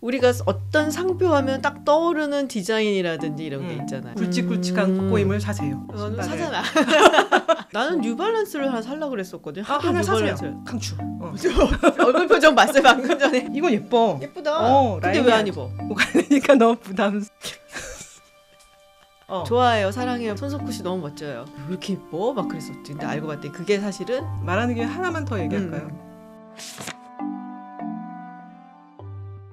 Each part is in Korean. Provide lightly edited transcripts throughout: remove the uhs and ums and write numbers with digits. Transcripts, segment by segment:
우리가 어떤 상표 하면 딱 떠오르는 디자인이라든지 이런 게 있잖아요. 굵직굵직한 꼬임을 사세요. 너는 사잖아. 나는 뉴발란스를 하나 살려고 그랬었거든. 하나 사세요. 강추. 얼굴 표정 봤어요 방금 전에. 이거 예뻐. 예쁘다. 근데 왜 안 입어? 그러니까 너무 부담스러워. 좋아해요. 사랑해요. 손석구 씨 너무 멋져요. 왜 이렇게 예뻐? 막 그랬었지. 근데 알고 봤더니 그게 사실은 말하는 게 하나만 더 얘기할까요?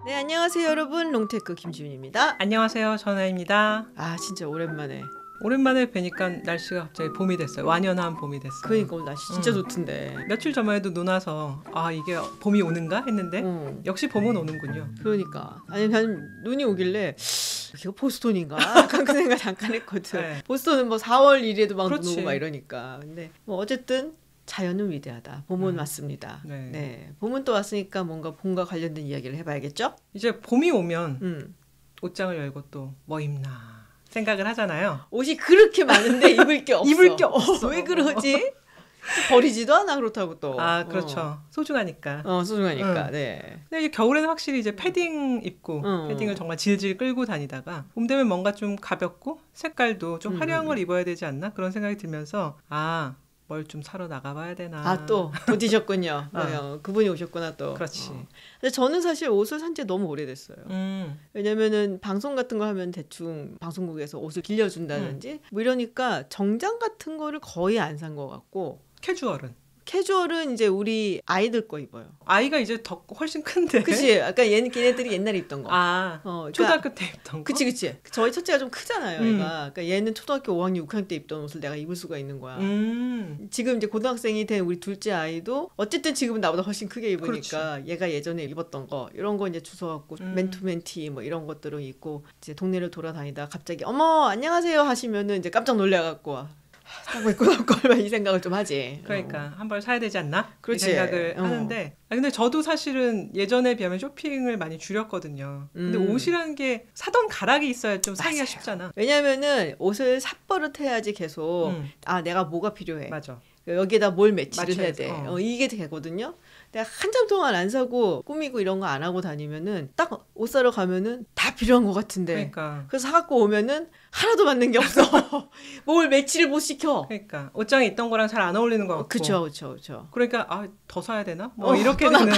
네, 안녕하세요 여러분. 롱테크 김지윤입니다. 안녕하세요 전하입니다. 아 진짜 오랜만에 뵈니까 날씨가 갑자기 봄이 됐어요. 완연한 봄이 됐어요. 그러니까 오늘 날씨 진짜 좋던데. 며칠 전만 해도 눈 와서 아 이게 봄이 오는가 했는데 역시 봄은 오는군요. 그러니까 아니 난 눈이 오길래 이거 보스턴인가? 약간 그 생각 잠깐 했거든. 네. 보스턴은 뭐 4월 1일에도 막 눈 그렇지. 오고 막 이러니까. 근데 뭐 어쨌든 자연은 위대하다. 봄은 왔습니다. 네. 네, 봄은 또 왔으니까 뭔가 봄과 관련된 이야기를 해봐야겠죠? 이제 봄이 오면 옷장을 열고 또 뭐 입나 생각을 하잖아요. 옷이 그렇게 많은데 입을 게 없어. 입을 게 없어. 왜 그러지? 버리지도 않아 그렇다고 또. 아 그렇죠. 소중하니까. 소중하니까. 네. 근데 이제 겨울에는 확실히 이제 패딩 입고 패딩을 정말 질질 끌고 다니다가 봄 되면 뭔가 좀 가볍고 색깔도 좀 화려한 걸 입어야 되지 않나 그런 생각이 들면서 뭘 좀 사러 나가봐야 되나. 또 드셨군요. 그분이 오셨구나 또. 그렇지. 근데 저는 사실 옷을 산 지 너무 오래됐어요. 왜냐면은 방송 같은 거 하면 대충 방송국에서 옷을 빌려준다든지 뭐 이러니까 정장 같은 거를 거의 안 산 것 같고. 캐주얼은 이제 우리 아이들 거 입어요. 아이가 이제 더 훨씬 큰데. 그치. 아까 걔네들이 옛날에 입던 거. 그러니까 초등학교 때 입던 거. 그치. 저희 첫째가 좀 크잖아요. 얘가. 그러니까 얘는 초등학교 5학년, 6학년 때 입던 옷을 내가 입을 수가 있는 거야. 지금 이제 고등학생이 된 우리 둘째 아이도 어쨌든 지금은 나보다 훨씬 크게 입으니까 그렇지. 얘가 예전에 입었던 거 이런 거 이제 주워갖고 맨투맨 티 뭐 이런 것들을 입고 이제 동네를 돌아다니다 갑자기 어머 안녕하세요 하시면은 이제 깜짝 놀래갖고. 하고 입고 나올 걸 이 생각을 좀 하지. 그러니까 한 벌 사야 되지 않나? 그렇지. 이 생각을 하는데 근데 저도 사실은 예전에 비하면 쇼핑을 많이 줄였거든요. 근데 옷이라는 게 사던 가락이 있어야 좀 사기가 쉽잖아. 왜냐면은 옷을 삿버릇 해야지 계속 내가 뭐가 필요해. 맞아. 여기에다 뭘 매치를 해야 돼. 이게 되거든요. 내가 한참 동안 안 사고 꾸미고 이런 거 안 하고 다니면은 딱 옷 사러 가면은 다 필요한 것 같은데. 그러니까. 그래서 사갖고 오면은 하나도 맞는 게 없어. 뭘 매치를 못 시켜. 그러니까 옷장에 있던 거랑 잘 안 어울리는 것 같고. 그쵸. 그러니까 더 사야 되나? 뭐 이렇게 되는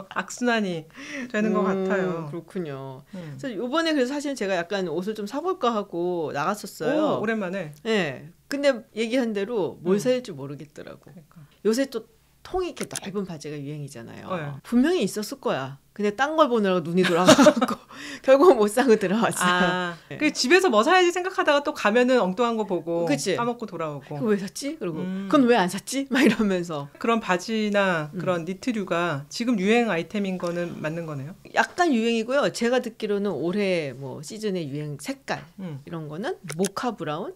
악순환이 되는 것 같아요. 그렇군요. 그래서 이번에 그래서 사실 제가 약간 옷을 좀 사볼까 하고 나갔었어요. 오랜만에. 네. 근데 얘기한 대로 뭘 사야 줄 모르겠더라고. 그러니까. 요새 또 통이 이렇게 넓은 바지가 유행이잖아요. 분명히 있었을 거야. 근데 딴 걸 보느라고 눈이 돌아가고 결국 못 사고 들어왔어요. 그 집에서 뭐 사야지 생각하다가 또 가면은 엉뚱한 거 보고 그치? 까먹고 돌아오고. 그거 왜 샀지? 그리고 그건 왜 안 샀지? 막 이러면서. 그런 바지나 그런 니트류가 지금 유행 아이템인 거는 맞는 거네요? 약간 유행이고요. 제가 듣기로는 올해 뭐 시즌의 유행 색깔 이런 거는 모카 브라운?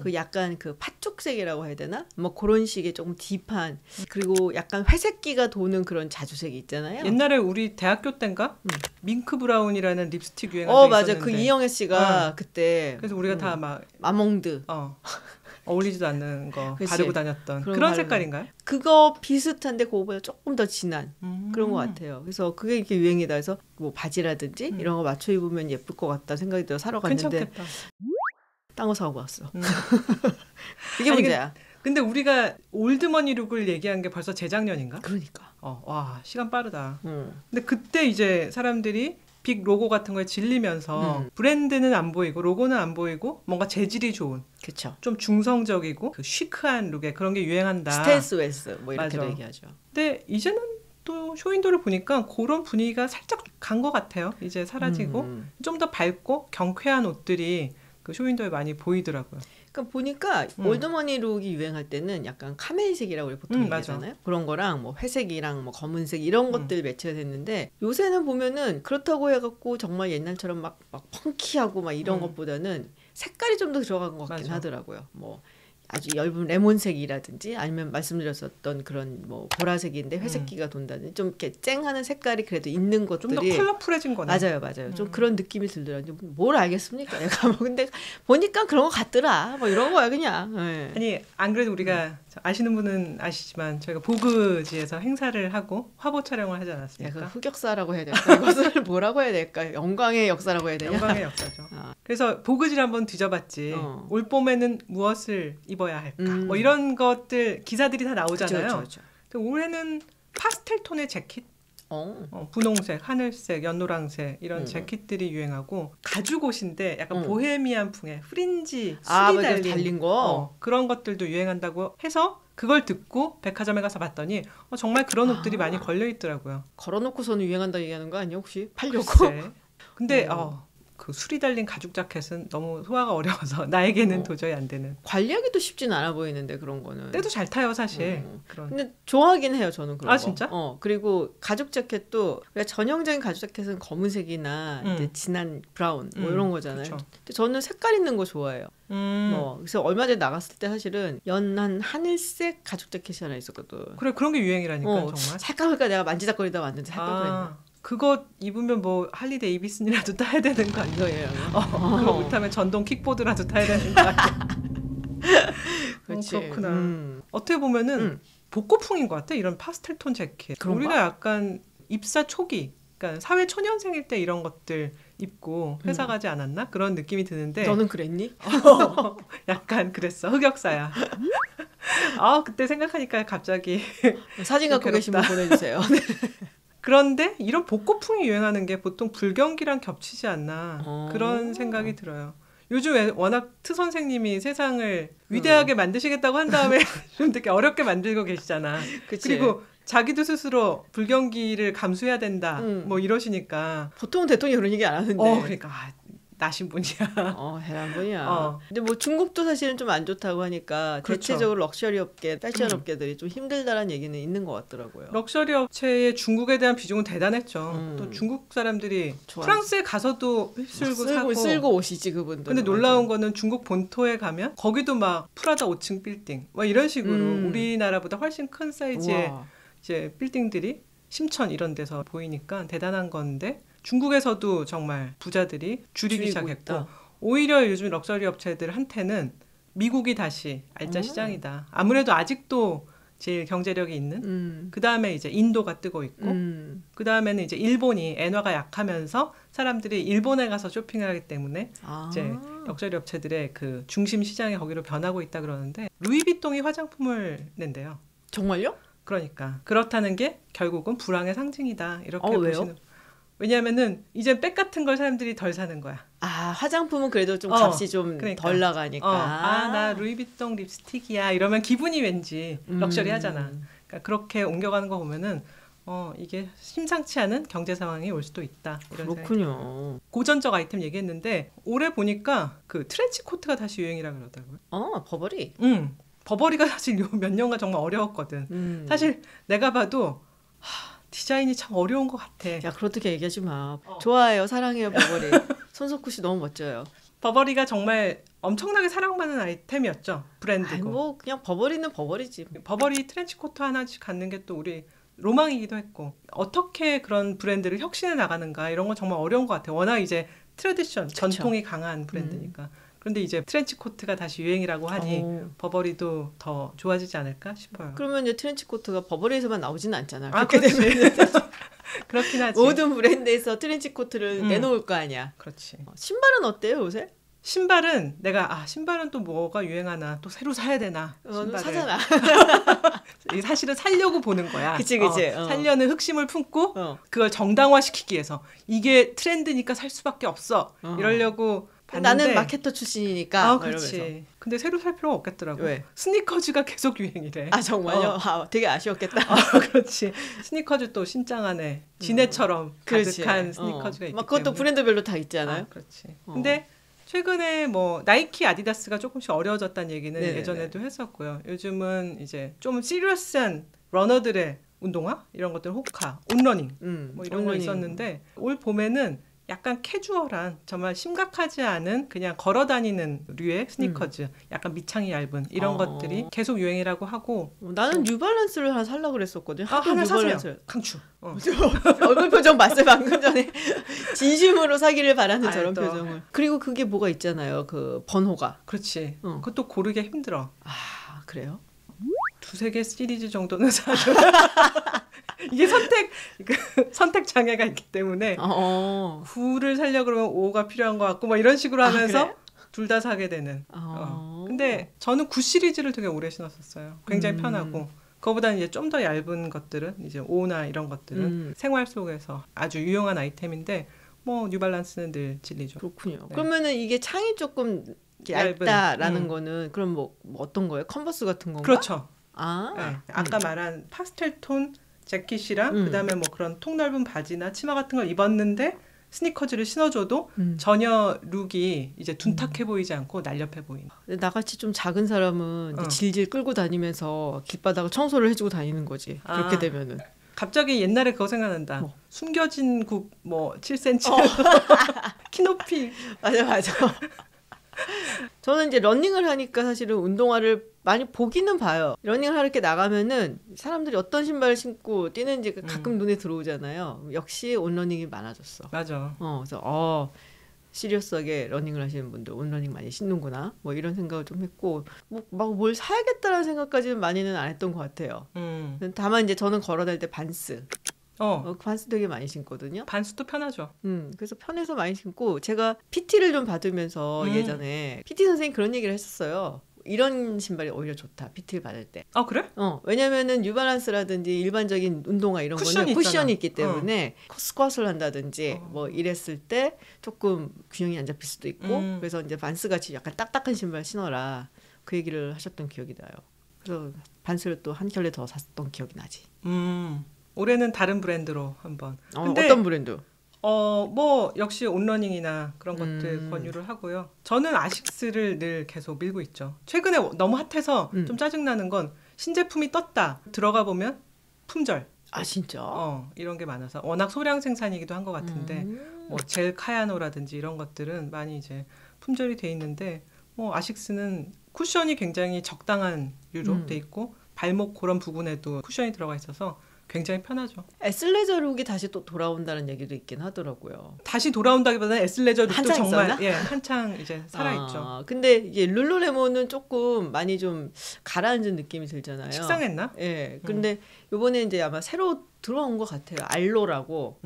그 약간 그 팥죽색이라고 해야 되나? 뭐 그런 식의 조금 딥한 그리고 약간 회색기가 도는 그런 자주색이 있잖아요. 옛날에 우리 대학교 때인가? 밍크 브라운이라는 립스틱 유행한 적이 맞아. 있었는데. 그 이영애 씨가 그때 그래서 우리가 다 막 마몽드 어울리지도 않는 거 그치. 바르고 다녔던 그런 색깔인가요? 그거 비슷한데 그거보다 조금 더 진한 그런 것 같아요. 그래서 그게 이렇게 유행이다 해서 뭐 바지라든지 이런 거 맞춰 입으면 예쁠 것 같다 생각이 들어 사러 갔는데 괜찮겠다. 딴 거 사고 왔어. 이게 문제야. 근데 우리가 올드머니 룩을 얘기한 게 벌써 재작년인가? 그러니까. 와 시간 빠르다. 근데 그때 이제 사람들이 빅 로고 같은 거에 질리면서 브랜드는 안 보이고 로고는 안 보이고 뭔가 재질이 좋은 그쵸. 좀 중성적이고 그 시크한 룩에 그런 게 유행한다. 스텔스 웨스 뭐 이렇게도 얘기하죠. 근데 이제는 또 쇼윈도를 보니까 그런 분위기가 살짝 간 것 같아요. 이제 사라지고 좀 더 밝고 경쾌한 옷들이 그 쇼윈도에 많이 보이더라고요. 그러니까 보니까 올드머니 룩이 유행할 때는 약간 카멜색이라고 우리 보통 얘기하잖아요. 그런 거랑 뭐 회색이랑 뭐 검은색 이런 것들 매치가 됐는데 요새는 보면은 그렇다고 해갖고 정말 옛날처럼 막 펑키하고 막 이런 것보다는 색깔이 좀 더 들어간 것 같긴 하더라고요. 뭐 아주 엷은 레몬색이라든지 아니면 말씀드렸었던 그런 뭐 보라색인데 회색기가 돈다든지 좀 이렇게 쨍하는 색깔이 그래도 있는 것들이 좀 더 컬러풀해진 거네. 맞아요. 좀 그런 느낌이 들더라고요. 뭘 알겠습니까? 내가 뭐 근데 보니까 그런 거 같더라. 뭐 이런 거야 그냥. 네. 아니 안 그래도 우리가 아시는 분은 아시지만 저희가 보그지에서 행사를 하고 화보 촬영을 하지 않았습니까? 흑역사라고 해야 될까? 이것을 뭐라고 해야 될까? 영광의 역사라고 해야 되냐? 영광의 역사죠. 그래서 보그지를 한번 뒤져봤지. 올 봄에는 무엇을 입어야 할까? 뭐 이런 것들 기사들이 다 나오잖아요. 그쵸. 올해는 파스텔 톤의 재킷, 분홍색, 하늘색, 연노랑색 이런 재킷들이 유행하고 가죽 옷인데 약간 보헤미안풍의 프린지 술이 달린 거 그런 것들도 유행한다고 해서 그걸 듣고 백화점에 가서 봤더니 정말 그런 옷들이 많이 걸려 있더라고요. 걸어놓고서는 유행한다 얘기하는 거 아니야 혹시? 팔려고? 글쎄. 근데 그 술이 달린 가죽 자켓은 너무 소화가 어려워서 나에게는 도저히 안 되는. 관리하기도 쉽진 않아 보이는데 그런 거는. 때도 잘 타요 사실. 근데 좋아하긴 해요 저는 그런 거. 진짜? 그리고 가죽 자켓도 전형적인 가죽 자켓은 검은색이나 이제 진한 브라운 뭐 이런 거잖아요. 그쵸. 근데 저는 색깔 있는 거 좋아해요. 그래서 얼마 전에 나갔을 때 사실은 연한 하늘색 가죽 자켓이 하나 있었거든. 그래 그런 게 유행이라니까 정말. 살까 내가 만지작거리다 왔는데 살까 그랬나. 그거 입으면 뭐 할리 데이비슨이라도 타야 되는 거 아니에요? 그거 못하면 전동 킥보드라도 타야 되는 거 아니에요? 그렇구나. 어떻게 보면은 복고풍인 것 같아. 이런 파스텔톤 재킷. 그런가? 우리가 약간 입사 초기, 그러니까 사회 초년생일 때 이런 것들 입고 회사 가지 않았나? 그런 느낌이 드는데. 너는 그랬니? 약간 그랬어. 흑역사야. 그때 생각하니까 갑자기 사진 갖고 계신 분 보내주세요. 그런데 이런 복고풍이 유행하는 게 보통 불경기랑 겹치지 않나 그런 생각이 들어요. 요즘 워낙 트 선생님이 세상을 위대하게 만드시겠다고 한 다음에 좀 되게 어렵게 만들고 계시잖아. 그치. 그리고 자기도 스스로 불경기를 감수해야 된다 뭐 이러시니까. 보통은 대통령이 그런 얘기 안 하는데. 그러니까 나신 분이야. 대단한 분이야. 근데 뭐 중국도 사실은 좀 안 좋다고 하니까 그렇죠. 대체적으로 럭셔리 업계, 패션 업계들이 좀 힘들다라는 얘기는 있는 것 같더라고요. 럭셔리 업체의 중국에 대한 비중은 대단했죠. 또 중국 사람들이 프랑스에 가서도 휩쓸고 쓸고 오시지 그분들. 근데 놀라운 거는 중국 본토에 가면 거기도 막 프라다 5층 빌딩 막 이런 식으로 우리나라보다 훨씬 큰 사이즈의 이제 빌딩들이 심천 이런 데서 보이니까 대단한 건데. 중국에서도 정말 부자들이 줄이기 시작했고 있다. 오히려 요즘 럭셔리 업체들한테는 미국이 다시 알짜 시장이다. 아무래도 아직도 제일 경제력이 있는 그 다음에 이제 인도가 뜨고 있고 그 다음에는 이제 일본이 엔화가 약하면서 사람들이 일본에 가서 쇼핑을 하기 때문에 이제 럭셔리 업체들의 그 중심 시장이 거기로 변하고 있다 그러는데 루이비통이 화장품을 낸대요. 정말요? 그러니까 그렇다는 게 결국은 불황의 상징이다 이렇게 보시는. 왜냐하면은 이제 백 같은 걸 사람들이 덜 사는 거야. 화장품은 그래도 좀 값이 좀 덜 나가니까. 나 루이비통 립스틱이야 이러면 기분이 왠지 럭셔리하잖아. 그러니까 그렇게 옮겨가는 거 보면은 이게 심상치 않은 경제 상황이 올 수도 있다. 이런 그렇군요. 고전적 아이템 얘기했는데 올해 보니까 그 트렌치 코트가 다시 유행이라 그러더라고요. 버버리. 버버리가 사실 몇 년간 정말 어려웠거든. 사실 내가 봐도 디자인이 참 어려운 것 같아. 야, 그렇게 얘기하지 마. 좋아해요. 사랑해요, 버버리. 손석구 씨 너무 멋져요. 버버리가 정말 엄청나게 사랑받는 아이템이었죠. 브랜드고. 뭐 그냥 버버리는 버버리지. 버버리 트렌치코트 하나씩 갖는 게 또 우리 로망이기도 했고 어떻게 그런 브랜드를 혁신해 나가는가 이런 건 정말 어려운 것 같아요. 워낙 이제 트래디션, 전통이 강한 브랜드니까. 그런데 이제 트렌치코트가 다시 유행이라고 하니 버버리도 더 좋아지지 않을까 싶어요. 그러면 이제 트렌치코트가 버버리에서만 나오지는 않잖아. 그렇게 되면 그렇긴 하지. 모든 브랜드에서 트렌치코트를 내놓을 거 아니야. 그렇지. 신발은 어때요 요새? 신발은 내가 신발은 또 뭐가 유행하나 또 새로 사야 되나 신발을 사잖아. 사실은 살려고 보는 거야. 그치. 살려는 흑심을 품고 그걸 정당화시키기 위해서 이게 트렌드니까 살 수밖에 없어 이러려고 봤는데 나는 마케터 출신이니까. 그렇지. 근데 새로 살 필요가 없겠더라고. 왜? 스니커즈가 계속 유행이래. 정말요? 되게 아쉬웠겠다. 그렇지. 스니커즈 또 신장 안에 지네처럼 가득한 스니커즈가 있기 때문에. 그것도 브랜드별로 다 있잖아요. 그렇지. 근데 최근에 뭐 나이키, 아디다스가 조금씩 어려워졌다는 얘기는 네네네. 예전에도 했었고요. 요즘은 이제 좀 시리어스한 러너들의 운동화 이런 것들 호카, 온러닝 뭐 이런 거 있었는데 올 봄에는 약간 캐주얼한 정말 심각하지 않은 그냥 걸어다니는 류의 스니커즈 약간 밑창이 얇은 이런 것들이 계속 유행이라고 하고 나는 뉴발란스를 하나 살려고 그랬었거든. 하나 사세요. 강추. 얼굴 표정 봤어요 방금 전에. 진심으로 사기를 바라는 저런 표정을. 그리고 그게 뭐가 있잖아요. 그 번호가. 그렇지. 그것도 고르기 힘들어. 아 그래요? 2-3개 시리즈 정도는 사줘. 이게 선택 장애가 있기 때문에 9를 살려 그러면 5가 필요한 것 같고 뭐 이런 식으로 하면서 그래? 둘 다 사게 되는. 근데 저는 9 시리즈를 되게 오래 신었었어요. 굉장히 편하고. 그거보다는 이제 좀 더 얇은 것들은 이제 5나 이런 것들은 생활 속에서 아주 유용한 아이템인데 뭐 뉴발란스는 늘 진리죠. 그렇군요. 네. 그러면은 이게 창이 조금 얇다라는 거는 그럼 뭐 어떤 거예요? 컨버스 같은 건가? 그렇죠. 네. 아까 말한 파스텔 톤 재킷이랑 그다음에 뭐 그런 통 넓은 바지나 치마 같은 걸 입었는데 스니커즈를 신어줘도 전혀 룩이 이제 둔탁해 보이지 않고 날렵해 보이는. 나같이 좀 작은 사람은 이제 질질 끌고 다니면서 길바닥을 청소를 해주고 다니는 거지. 그렇게 되면은. 갑자기 옛날에 그거 생각난다. 뭐. 숨겨진 굽 뭐 7cm 키높이. 맞아. 저는 이제 러닝을 하니까 사실은 운동화를 많이 보기는 봐요. 러닝을 하러 나가면은 사람들이 어떤 신발을 신고 뛰는지 가끔 눈에 들어오잖아요. 역시 온러닝이 많아졌어. 맞아. 그래서 시리어스하게 러닝을 하시는 분들 온러닝 많이 신는구나. 뭐 이런 생각을 좀 했고 막 뭘 사야겠다라는 생각까지는 많이는 안 했던 것 같아요. 다만 이제 저는 걸어 다닐 때 반스. 반스 되게 많이 신거든요. 반스도 편하죠. 그래서 편해서 많이 신고 제가 PT를 좀 받으면서 예전에 PT 선생님이 그런 얘기를 했었어요. 이런 신발이 오히려 좋다. PT를 받을 때. 아 그래? 왜냐면은 뉴발란스라든지 일반적인 운동화 이런 거는 쿠션이 있기 때문에 스쿼트를 한다든지 뭐 이랬을 때 조금 균형이 안 잡힐 수도 있고 그래서 이제 반스 같이 약간 딱딱한 신발 신어라. 그 얘기를 하셨던 기억이 나요. 그래서 반스를 또 한 켤레 더 샀던 기억이 나지. 올해는 다른 브랜드로 한번. 근데 어떤 브랜드? 뭐 역시 온러닝이나 그런 것들 권유를 하고요. 저는 아식스를 늘 계속 밀고 있죠. 최근에 너무 핫해서 좀 짜증나는 건 신제품이 떴다. 들어가 보면 품절. 아 진짜? 이런 게 많아서 워낙 소량 생산이기도 한 것 같은데 뭐 젤 카야노라든지 이런 것들은 많이 이제 품절이 돼 있는데 뭐 아식스는 쿠션이 굉장히 적당한 류로 돼 있고 발목 그런 부분에도 쿠션이 들어가 있어서 굉장히 편하죠. 에슬레저 룩이 다시 또 돌아온다는 얘기도 있긴 하더라고요. 다시 돌아온다기보다는 에슬레저 룩도 정말 한창 이제 살아있죠. 근데 이제 룰루레몬은 조금 많이 좀 가라앉은 느낌이 들잖아요. 식상했나? 예. 근데 요번에 이제 아마 새로 들어온 것 같아요. 알로라고.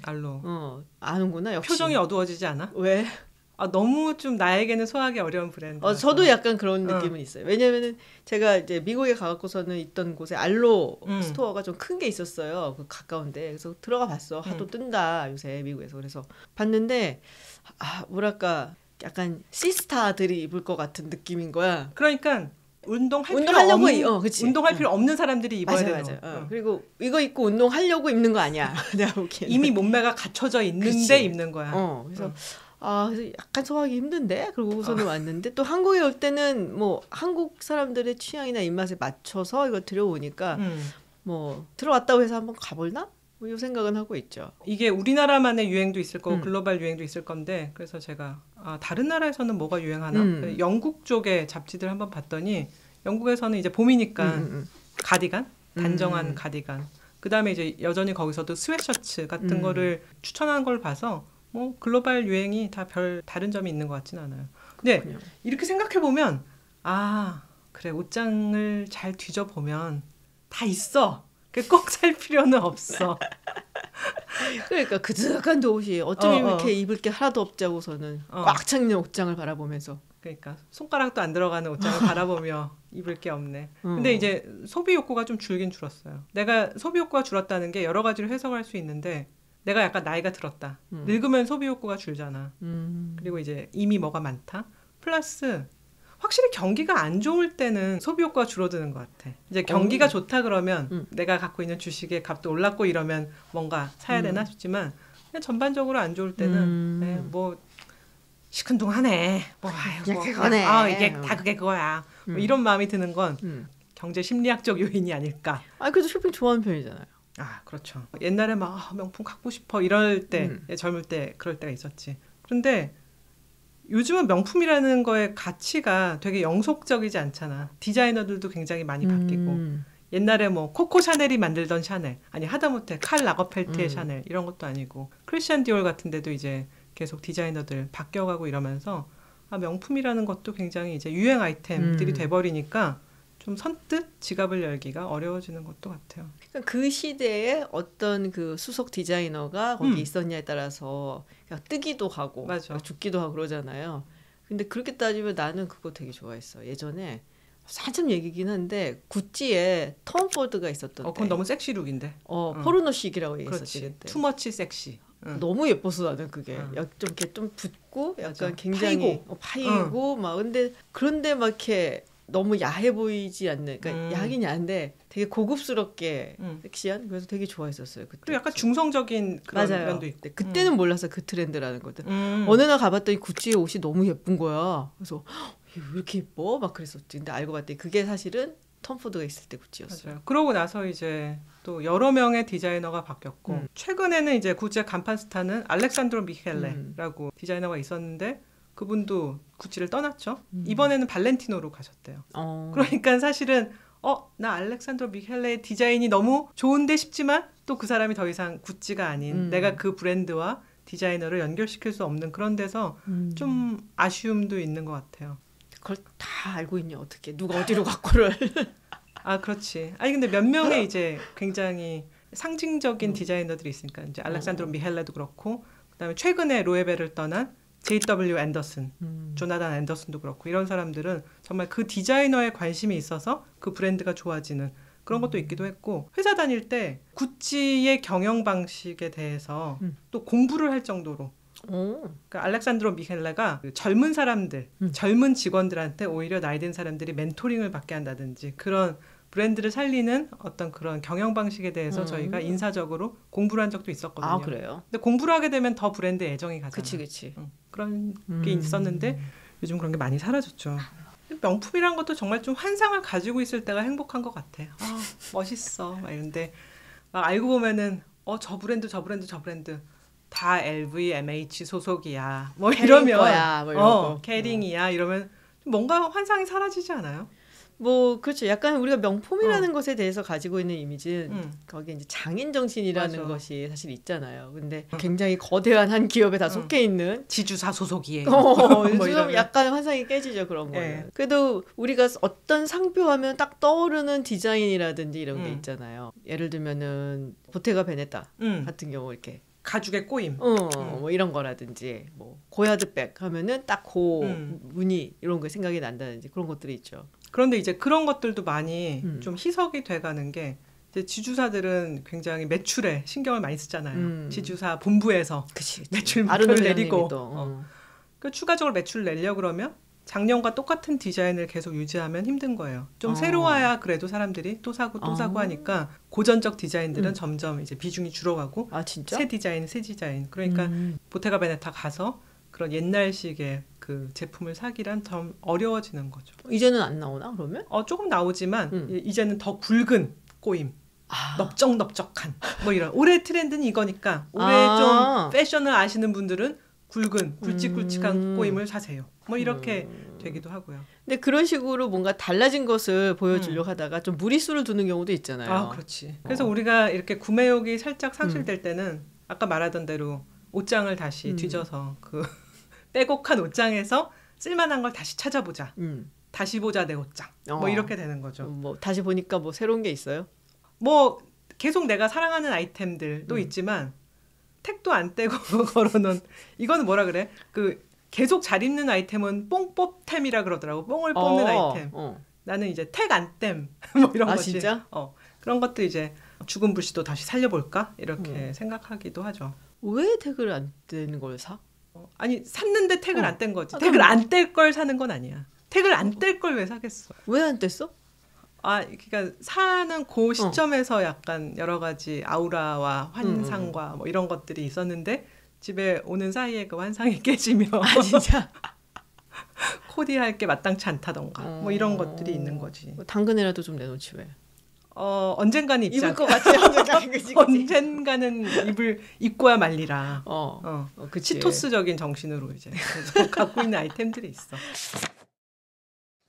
알로. 아는구나 역시. 표정이 어두워지지 않아? 왜? 너무 좀 나에게는 소화하기 어려운 브랜드. 저도 약간 그런 느낌은 있어요. 왜냐면은 제가 이제 미국에 가갖고서는 있던 곳에 알로 스토어가 좀 큰 게 있었어요. 그 가까운데. 그래서 들어가 봤어. 하도 뜬다 요새 미국에서. 그래서 봤는데 뭐랄까 약간 시스타들이 입을 것 같은 느낌인 거야. 그러니까 운동할 필요 없는 사람들이 입어야 되는. 맞아요. 그리고 이거 입고 운동하려고 입는 거 아니야. 내가 보기에는. 이미 몸매가 갖춰져 있는데 입는 거야. 그래서 그래서 약간 소화하기 힘든데 그러고서는 왔는데 또 한국에 올 때는 뭐 한국 사람들의 취향이나 입맛에 맞춰서 이거 들여오니까 뭐 들어왔다고 해서 한번 가볼나? 뭐 이 생각은 하고 있죠. 이게 우리나라만의 유행도 있을 거고 글로벌 유행도 있을 건데 그래서 제가 다른 나라에서는 뭐가 유행하나? 영국 쪽의 잡지들 한번 봤더니 영국에서는 이제 봄이니까 가디건, 단정한 가디건. 그다음에 이제 여전히 거기서도 스웨셔츠 같은 거를 추천한 걸 봐서 뭐 글로벌 유행이 다 별 다른 점이 있는 것 같지는 않아요. 근데 그렇군요. 이렇게 생각해 보면 그래 옷장을 잘 뒤져보면 다 있어. 꼭 살 필요는 없어. 그러니까 그득한 옷이 어쩌면 이렇게 입을 게 하나도 없자고서는 꽉 차 있는 옷장을 바라보면서 그러니까 손가락도 안 들어가는 옷장을 바라보며 입을 게 없네. 근데 이제 소비 욕구가 좀 줄긴 줄었어요. 내가 소비 욕구가 줄었다는 게 여러 가지로 해석할 수 있는데 내가 약간 나이가 들었다. 늙으면 소비 욕구가 줄잖아. 그리고 이제 이미 뭐가 많다. 플러스 확실히 경기가 안 좋을 때는 소비 효과가 줄어드는 것 같아. 이제 경기가 좋다 그러면 내가 갖고 있는 주식의 값도 올랐고 이러면 뭔가 사야 되나 싶지만 그냥 전반적으로 안 좋을 때는 뭐 시큰둥하네. 뭐 그거네. 이게 다 그게 그거야. 뭐 이런 마음이 드는 건 경제 심리학적 요인이 아닐까. 그래도 쇼핑 좋아하는 편이잖아요. 아, 그렇죠. 옛날에 막 명품 갖고 싶어 이럴 때, 젊을 때 그럴 때가 있었지. 그런데 요즘은 명품이라는 거의 가치가 되게 영속적이지 않잖아. 디자이너들도 굉장히 많이 바뀌고 옛날에 뭐 코코 샤넬이 만들던 샤넬, 아니 하다못해 칼 라거펠트의 샤넬 이런 것도 아니고 크리스찬 디올 같은 데도 이제 계속 디자이너들 바뀌어가고 이러면서 아, 명품이라는 것도 굉장히 이제 유행 아이템들이 돼버리니까 좀 선뜻 지갑을 열기가 어려워지는 것도 같아요. 그러니까 그 시대에 어떤 그 수석 디자이너가 거기 있었냐에 따라서 그냥 뜨기도 하고 맞아. 죽기도 하고 그러잖아요. 근데 그렇게 따지면 나는 그거 되게 좋아했어. 예전에 살짝 얘기긴 한데 구찌에 톰 포드가 있었던 그건 너무 섹시룩인데. 포르노식이라고 얘기했었지 그때. 투머치 섹시. 너무 예뻤어 나는 그게. 좀 이렇게 좀 붓고 약간 맞아. 굉장히 파이고 막 그런데 막 이렇게 너무 야해 보이지 않는, 그러니까 야하긴 야한데 되게 고급스럽게 섹시한, 그래서 되게 좋아했었어요 그때. 그리고 약간 중성적인 그런 맞아요. 면도 있고. 그때는 몰라서 그 트렌드라는 거든. 어느 날 가봤더니 구찌의 옷이 너무 예쁜 거야. 그래서 왜 이렇게 예뻐? 막 그랬었지. 근데 알고 봤더니 그게 사실은 톰 포드가 있을 때 구찌였어요. 맞아요. 그러고 나서 이제 또 여러 명의 디자이너가 바뀌었고 최근에는 이제 구찌의 간판 스타는 알렉산드로 미켈레라고 디자이너가 있었는데 그분도 구찌를 떠났죠. 이번에는 발렌티노로 가셨대요. 그러니까 사실은 나 알렉산드로 미켈레의 디자인이 너무 좋은데 싶지만 또 그 사람이 더 이상 구찌가 아닌 내가 그 브랜드와 디자이너를 연결시킬 수 없는 그런 데서 좀 아쉬움도 있는 것 같아요. 그걸 다 알고 있냐 어떻게. 누가 어디로 갔고를. 아, 그렇지. 아니 근데 몇 명의 이제 굉장히 상징적인 디자이너들이 있으니까 이제 알렉산드로 미켈레도 그렇고 그다음에 최근에 로에벨을 떠난 J.W. 앤더슨, 조나단 앤더슨도 그렇고 이런 사람들은 정말 그 디자이너에 관심이 있어서 그 브랜드가 좋아지는 그런 것도 있기도 했고 회사 다닐 때 구찌의 경영 방식에 대해서 또 공부를 할 정도로 그러니까 알렉산드로 미켈레가 젊은 사람들, 젊은 직원들한테 오히려 나이 든 사람들이 멘토링을 받게 한다든지 그런 브랜드를 살리는 어떤 그런 경영 방식에 대해서 저희가 인사적으로 공부를 한 적도 있었거든요. 아, 그래요? 근데 공부를 하게 되면 더 브랜드에 애정이 가잖아요. 그치. 그런 게 있었는데 요즘 그런 게 많이 사라졌죠. 명품이란 것도 정말 좀 환상을 가지고 있을 때가 행복한 것 같아. 아, 멋있어. 막 이런데 막 알고 보면은 저 브랜드 다 LVMH 소속이야. 뭐 이러면 거야, 뭐 캐링이야 이러면 뭔가 환상이 사라지지 않아요? 뭐 그렇죠. 약간 우리가 명품이라는 것에 대해서 가지고 있는 이미지는 거기에 이제 장인 정신이라는 맞아. 것이 사실 있잖아요. 근데 굉장히 거대한 한 기업에 다 속해 있는 지주사 소속이에요. 뭐 좀 약간 환상이 깨지죠 그런 거는. 네. 그래도 우리가 어떤 상표하면 딱 떠오르는 디자인이라든지 이런 게 있잖아요. 예를 들면은 보테가 베네타 같은 경우 이렇게. 가죽의 꼬임. 뭐 이런 거라든지 뭐 고야드백 하면은 딱 고 무늬 이런 거 생각이 난다든지 그런 것들이 있죠. 그런데 이제 그런 것들도 많이 좀 희석이 돼가는 게 이제 지주사들은 굉장히 매출에 신경을 많이 쓰잖아요. 지주사 본부에서 그치. 매출 목표를 내리고 그 추가적으로 매출을 내려고 그러면 작년과 똑같은 디자인을 계속 유지하면 힘든 거예요. 좀 새로워야 그래도 사람들이 또 사고 하니까 고전적 디자인들은 점점 이제 비중이 줄어가고 진짜? 새 디자인. 그러니까 보테가 베네타 가서 그런 옛날식의 그 제품을 사기란 좀 어려워지는 거죠. 이제는 안 나오나 그러면? 조금 나오지만 이제는 더 굵은 꼬임. 넓적한 뭐 이런. 올해 트렌드는 이거니까 올해 좀 패션을 아시는 분들은 굵직굵직한 꼬임을 사세요. 뭐 이렇게 되기도 하고요. 근데 그런 식으로 뭔가 달라진 것을 보여주려고 하다가 좀 무리수를 두는 경우도 있잖아요. 아, 그렇지. 그래서 우리가 이렇게 구매욕이 살짝 상실될 때는 아까 말하던 대로 옷장을 다시 뒤져서 그 빼곡한 옷장에서 쓸만한 걸 다시 찾아보자. 다시 보자 내 옷장. 뭐 이렇게 되는 거죠. 뭐 다시 보니까 뭐 새로운 게 있어요? 뭐 계속 내가 사랑하는 아이템들도 있지만 택도 안 떼고 걸어놓은 이거는 뭐라 그래? 그 계속 잘 입는 아이템은 뽕뽑템이라 그러더라고. 뽕을 뽑는 아이템. 나는 이제 택 안 땜 뭐 이런 거지. 진짜? 그런 것도 이제 죽은 불씨도 다시 살려볼까 이렇게 생각하기도 하죠. 왜 택을 안 떼는 걸 사? 아니 샀는데 택을 안 뗀 거지. 택을 안 뗄 걸 사는 건 아니야. 택을 안 뗄 걸 왜 사겠어? 왜 안 뗐어? 그러니까 사는 그 시점에서 약간 여러 가지 아우라와 환상과 뭐 이런 것들이 있었는데 집에 오는 사이에 그 환상이 깨지며 진짜? 코디할 게 마땅치 않다던가 뭐 이런 것들이 있는 거지. 당근이라도 좀 내놓지 왜? 언젠가는 입지 입을 것 같아. 언젠가는 입고야 말리라. 그치. 치토스적인 정신으로 이제 갖고 있는 아이템들이 있어.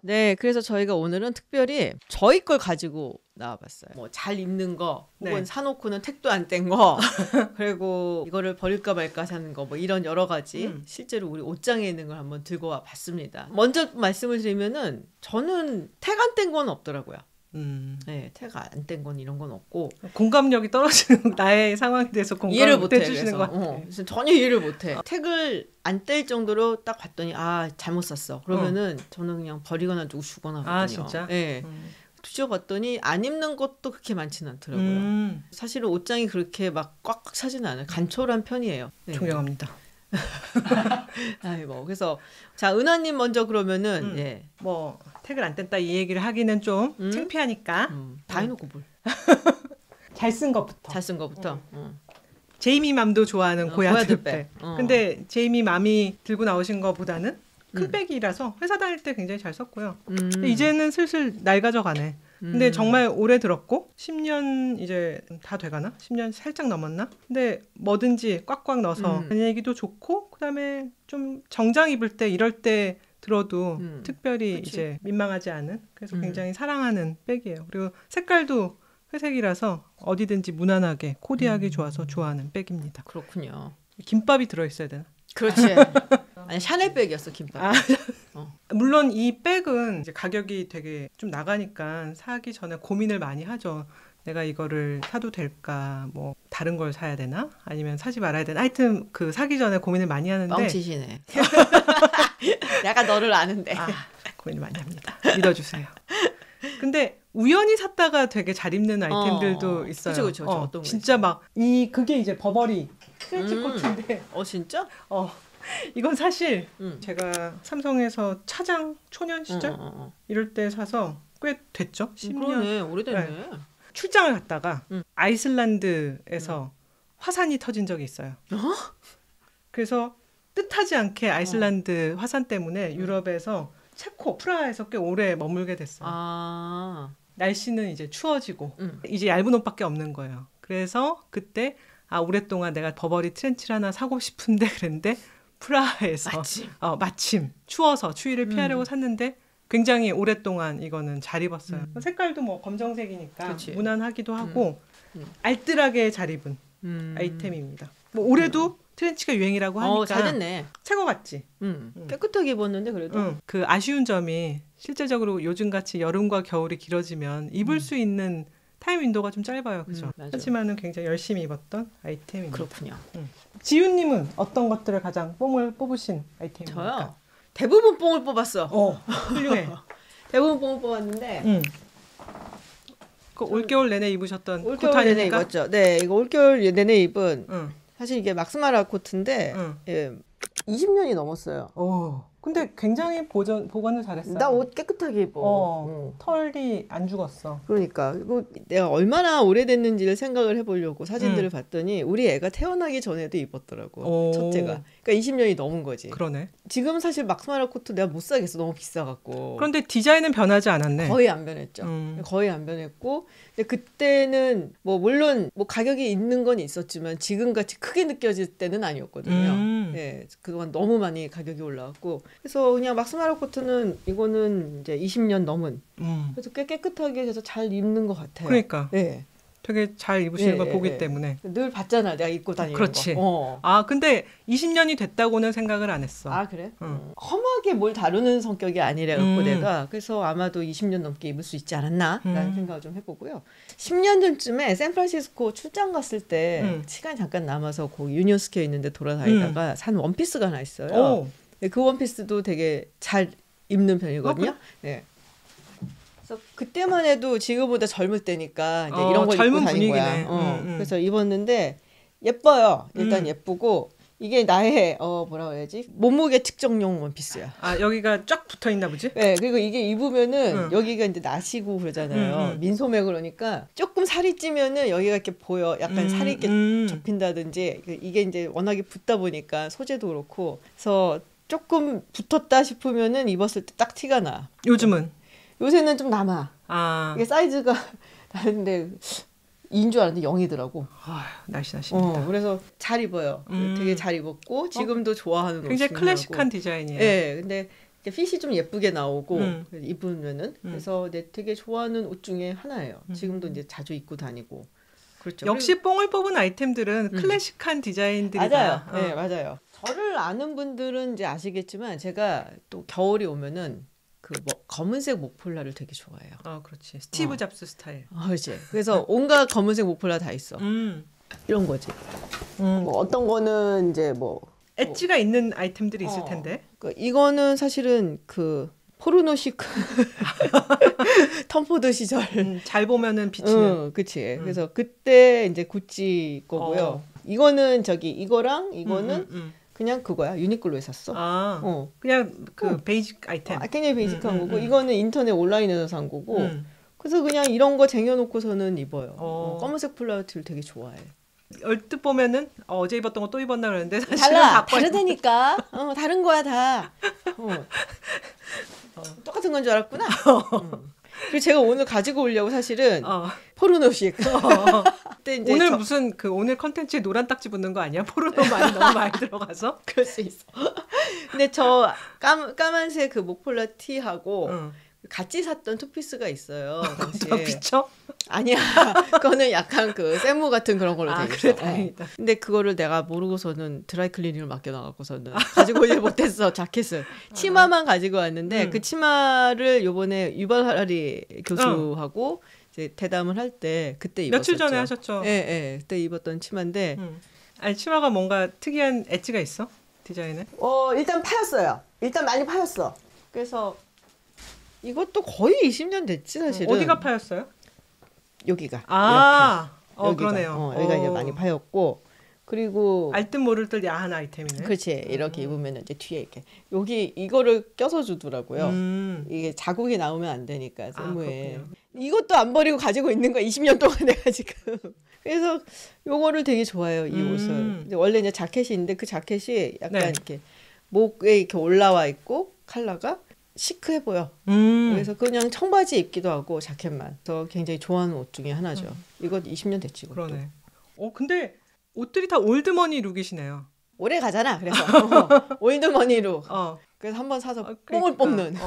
네, 그래서 저희가 오늘은 특별히 저희 걸 가지고 나와봤어요. 뭐 잘 입는 거, 혹은 사놓고는 택도 안 뗀 거, 그리고 이거를 버릴까 말까 하는 거, 뭐 이런 여러 가지 실제로 우리 옷장에 있는 걸 한번 들고 와봤습니다. 먼저 말씀을 드리면은 저는 택 안 뗀 건 없더라고요. 네, 택 안 뗀 건 이런 건 없고 공감력이 떨어지는 나의 상황에 대해서 공감을 못 해주시는 것 같아요. 전혀 이해를 못해. 택을 안 뗄 정도로 딱 봤더니 잘못 샀어. 그러면은 저는 그냥 버리거나 두고 주거나 하거든요. 진짜? 네. 뒤져봤더니 안 입는 것도 그렇게 많지는 않더라고요. 사실은 옷장이 그렇게 막 꽉꽉 차지는 않아요. 간촐한 편이에요. 네. 존경합니다. 그래서 자, 은하님 먼저 그러면은 뭐 택을 안 뗐다 이 얘기를 하기는 좀 창피하니까 다 해놓고 뭘. 잘 쓴 것부터. 잘 쓴 것부터. 제이미 맘도 좋아하는 고야들백. 근데 제이미 맘이 들고 나오신 것보다는 큰 백이라서 회사 다닐 때 굉장히 잘 썼고요. 이제는 슬슬 낡아져 가네. 근데 정말 오래 들었고 10년 이제 다 돼가나? 10년 살짝 넘었나? 근데 뭐든지 꽉꽉 넣어서 다니기도 좋고, 그다음에 좀 정장 입을 때 이럴 때 들어도 특별히 그치? 이제 민망하지 않은, 그래서 굉장히 사랑하는 백이에요. 그리고 색깔도 회색이라서 어디든지 무난하게 코디하기 좋아서 좋아하는 백입니다. 그렇군요. 김밥이 들어있어야 되나? 그렇지. 아니, 샤넬백이었어, 김밥. 물론 이 백은 이제 가격이 되게 좀 나가니까 사기 전에 고민을 많이 하죠. 내가 이거를 사도 될까, 뭐 다른 걸 사야 되나, 아니면 사지 말아야 되나. 하여튼 그 사기 전에 고민을 많이 하는데. 뻥치시네. 내가 너를 아는데. 고민을 많이 합니다. 믿어주세요. 근데 우연히 샀다가 되게 잘 입는 아이템들도 있어요. 그쵸. 어떤 진짜 막 그게 이제 버버리 트렌치 코트인데. 진짜? 이건 사실 제가 삼성에서 차장 초년 시절 이럴 때 사서 꽤 됐죠. 10년. 그러네, 오래됐네. 네. 출장을 갔다가 아이슬란드에서 화산이 터진 적이 있어요. 그래서 뜻하지 않게 아이슬란드 화산 때문에 유럽에서 체코, 프라하에서 꽤 오래 머물게 됐어요. 날씨는 이제 추워지고 이제 얇은 옷밖에 없는 거예요. 그래서 그때 오랫동안 내가 버버리 트렌치를 하나 사고 싶은데 그랬는데 프라하에서 마침 추워서 추위를 피하려고 샀는데 굉장히 오랫동안 이거는 잘 입었어요. 색깔도 뭐 검정색이니까 그치. 무난하기도 하고 알뜰하게 잘 입은 아이템입니다. 뭐 올해도 트렌치가 유행이라고 하니까 잘 됐네. 새거 같지? 깨끗하게 입었는데 그래도 그 아쉬운 점이 실제적으로 요즘같이 여름과 겨울이 길어지면 입을 수 있는 타임 윈도우가 좀 짧아요. 그죠? 하지만은 굉장히 열심히 입었던 아이템입니다. 그렇군요. 지윤님은 어떤 것들을 가장 뽕을 뽑으신 아이템입니까? 저요? 대부분 뽕을 뽑았어. 훌륭해. 대부분 뽕을 뽑았는데 그 올겨울 내내 입으셨던 올겨울 코트 내내 입었죠. 네, 이거 올겨울 내내 입은 사실 이게 막스마라 코트인데 20년이 넘었어요. 근데 굉장히 보관을 잘했어요. 나 옷 깨끗하게 입어. 털이 안 죽었어. 그러니까 그리고 내가 얼마나 오래됐는지를 생각을 해보려고 사진들을 봤더니 우리 애가 태어나기 전에도 입었더라고. 첫째가. 그러니까 20년이 넘은 거지. 그러네. 지금 사실 막스마라 코트 내가 못 사겠어. 너무 비싸갖고. 그런데 디자인은 변하지 않았네. 거의 안 변했죠. 거의 안 변했고 근데 그때는 뭐 물론 뭐 가격이 있는 건 있었지만 지금같이 크게 느껴질 때는 아니었거든요. 네, 그동안 너무 많이 가격이 올라왔고 그래서 그냥 막스마라 코트는 이거는 이제 20년 넘은 그래서 꽤 깨끗하게 해서 잘 입는 것 같아요. 그러니까. 네. 되게 잘 입으시는 걸 보기 때문에. 늘 봤잖아, 내가 입고 다니는 그렇지. 거. 근데 20년이 됐다고는 생각을 안 했어. 그래? 험하게 뭘 다루는 성격이 아니래갖고 내가 그래서 아마도 20년 넘게 입을 수 있지 않았나 라는 생각을 좀 해보고요. 10년 전쯤에 샌프란시스코 출장 갔을 때 시간이 잠깐 남아서 그 유니온 스퀘어 있는데 돌아다니다가 산 원피스가 하나 있어요. 그 원피스도 되게 잘 입는 편이거든요. 네. 그래서 그때만 해도 지금보다 젊을 때니까 이제 이런 거 입고 다닌 거야. 그래서 입었는데 예뻐요. 일단 예쁘고 이게 나의 뭐라 그래야지? 몸무게 측정용 원피스야. 여기가 쫙 붙어 있나 보지? 네. 그리고 이게 입으면은 여기가 이제 나시고 그러잖아요. 민소매 그러니까 조금 살이 찌면은 여기가 이렇게 보여. 약간 살이 이렇게 접힌다든지 이게 이제 워낙에 붙다 보니까 소재도 그렇고 그래서 조금 붙었다 싶으면은 입었을 때 딱 티가 나. 요즘은? 요새는 좀 남아. 이게 사이즈가 근데 2인 줄 알았는데 0이더라고. 날씬하십니다. 그래서 잘 입어요. 되게 잘 입었고 지금도 좋아하는 옷이 굉장히 클래식한 디자인이에요. 네, 근데 핏이 좀 예쁘게 나오고 입으면은 그래서 되게 좋아하는 옷 중에 하나예요. 지금도 이제 자주 입고 다니고. 그렇죠. 역시 뽕을 뽑은 아이템들은 클래식한 디자인들이다. 맞아요. 네, 맞아요. 저를 아는 분들은 이제 아시겠지만 제가 또 겨울이 오면은 그 검은색 목폴라를 되게 좋아해요. 그렇지. 스티브 잡스 스타일. 그렇지. 그래서 온갖 검은색 목폴라 다 있어. 이런 거지. 뭐 어떤 거는 이제 뭐 엣지가 있는 아이템들이 있을 텐데. 이거는 사실은 그 포르노시크 텀포드 시절 잘 보면은 비치는. 그치. 그래서 그때 이제 구찌 거고요. 이거는 이거랑 이거는 그냥 그거야. 유니클로에 샀어. 그냥 그 베이직 아이템. 굉장히 베이직한 거고 이거는 인터넷 온라인에서 산 거고. 그래서 그냥 이런 거 쟁여놓고서는 입어요. 검은색 플라우티를 되게 좋아해. 얼뜻 보면은 어제 입었던 거 또 입었나 그러는데 사실은 다르다니까. 다른 거야 다. 똑같은 건 줄 알았구나. 그리고 제가 오늘 가지고 오려고 사실은 포르노식. 오늘 무슨 오늘 컨텐츠에 노란 딱지 붙는 거 아니야? 포르노 너무 많이 들어가서? 그럴 수 있어. 근데 저 까만색 그 목폴라 티하고 같이 샀던 투피스가 있어요. 그것도 비쳐? 아니야. 그거는 약간 그 샘무 같은 그런 걸로 돼 있어. 그래, 다행이다. 근데 그거를 내가 모르고서는 드라이클리닝을 맡겨놔갖고서는 가지고 오지 못했어. 자켓을. 치마만 가지고 왔는데 그 치마를 요번에 유발하리 교수하고 이제 대담을 할 때 그때 입었었죠. 며칠 전에 하셨죠? 네. 그때 입었던 치마인데 아니 치마가 뭔가 특이한 엣지가 있어? 디자인에? 일단 파였어요. 일단 많이 파였어. 그래서 이것도 거의 20년 됐지 사실은. 어디가 파였어요? 여기가. 이렇게. 그러네요. 여기가 이제 많이 파였고 그리고 알듯 모를 듯 야한 아이템이네. 그렇지. 이렇게 입으면 이제 뒤에 이렇게 이거를 껴서 주더라고요. 이게 자국이 나오면 안 되니까 샘무에. 이것도 안 버리고 가지고 있는 거야. 20년 동안 내가 지금. 그래서 요거를 되게 좋아해요. 이 옷을. 원래 이제 자켓이 있는데 그 자켓이 약간 이렇게 목에 이렇게 올라와 있고 컬러가 시크해 보여. 그래서 그냥 청바지 입기도 하고 자켓만. 그래서 굉장히 좋아하는 옷 중에 하나죠. 이거 20년 됐지. 이것도. 그러네. 근데 옷들이 다 올드머니 룩이시네요. 오래 가잖아. 그래서 올드머니 룩. 그래서 한번 사서 뽕을 뽑는.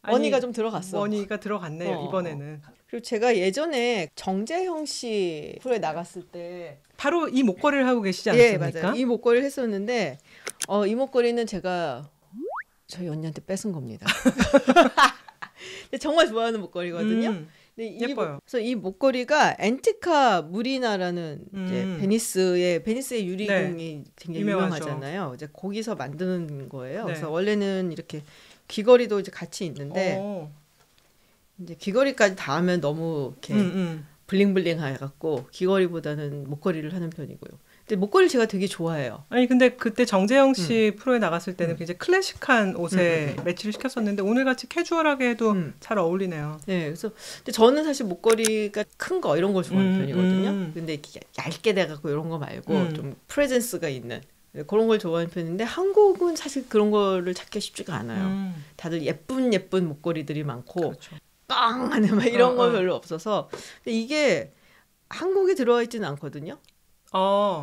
머니가 좀 들어갔어. 머니가 들어갔네요. 이번에는. 그리고 제가 예전에 정재형 씨 프로에 나갔을 때 바로 이 목걸이를 하고 계시지 않습니까? 예, 맞아요. 이 목걸이를 했었는데 이 목걸이는 제가 저희 언니한테 뺏은 겁니다. 근데 정말 좋아하는 목걸이거든요. 근데 예뻐요. 그래서 이 목걸이가 앤티카 무리나라는 이제 베니스의 유리공이 굉장히 유명하잖아요. 이제 거기서 만드는 거예요. 그래서 원래는 이렇게 귀걸이도 이제 같이 있는데 이제 귀걸이까지 다 하면 너무 이렇게 블링블링해 갖고 귀걸이보다는 목걸이를 하는 편이고요. 근데 목걸이를 제가 되게 좋아해요. 아니 근데 그때 정재영 씨 프로에 나갔을 때는 굉장히 클래식한 옷에 매치를 시켰었는데 오늘 같이 캐주얼하게 해도 잘 어울리네요. 네, 그래서 근데 저는 사실 목걸이가 큰 거 이런 걸 좋아하는 편이거든요. 근데 이렇게 얇게 돼갖고 이런 거 말고 좀 프레젠스가 있는 그런 걸 좋아하는 편인데 한국은 사실 그런 거를 찾기 쉽지가 않아요. 다들 예쁜 목걸이들이 많고 그렇죠. 빵 하는 막 이런 거 별로 없어서 근데 이게 한국에 들어와 있지는 않거든요.